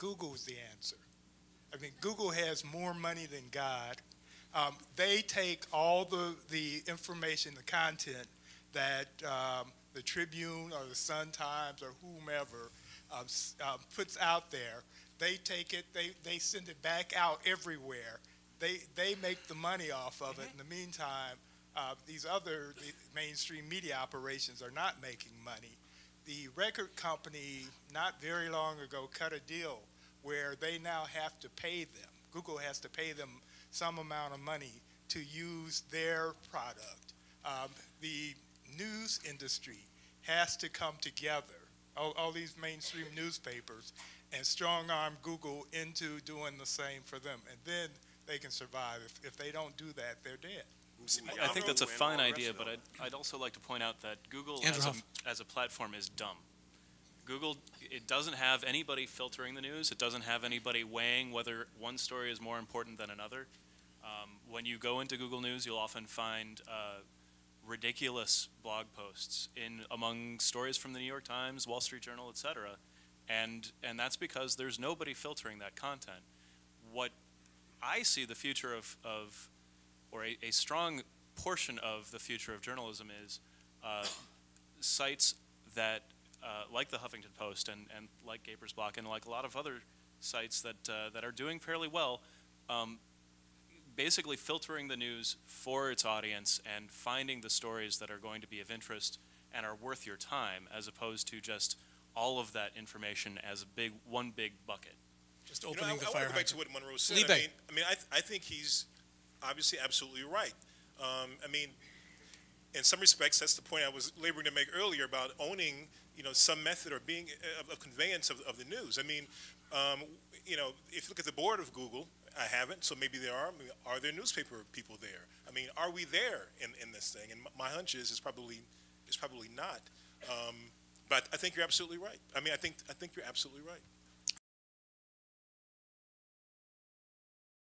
Google's the answer. I mean, Google has more money than God. They take all the information, the content that the Tribune or the Sun-Times or whomever puts out there. They take it, they send it back out everywhere. They make the money off of it. In the meantime, these other mainstream media operations are not making money. The record company, not very long ago, cut a deal where they now have to pay them. Google has to pay them some amount of money to use their product. The news industry has to come together, all these mainstream newspapers, and strong-arm Google into doing the same for them. And then they can survive. If they don't do that, they're dead. I think that's a fine idea, but I'd also like to point out that Google as a platform is dumb. Google, it doesn't have anybody filtering the news. It doesn't have anybody weighing whether one story is more important than another. When you go into Google News, you'll often find ridiculous blog posts among stories from the New York Times, Wall Street Journal, etc. And that's because there's nobody filtering that content. What I see the future or a strong portion of the future of journalism is sites that, like the Huffington Post and like Gaper's Block and like a lot of other sites that are doing fairly well, basically filtering the news for its audience and finding the stories that are going to be of interest and are worth your time, as opposed to just all of that information as one big bucket. Just opening the fire hydrant. I want to go back to what Monroe said. I think he's obviously absolutely right. I mean, in some respects, that's the point I was laboring to make earlier about owning, some method or being a conveyance of the news. I mean, if you look at the board of Google, I haven't, so maybe there are. I mean, are there newspaper people there? I mean, are we there in this thing? And my hunch is it's probably not. But I think you're absolutely right. I mean, I think you're absolutely right.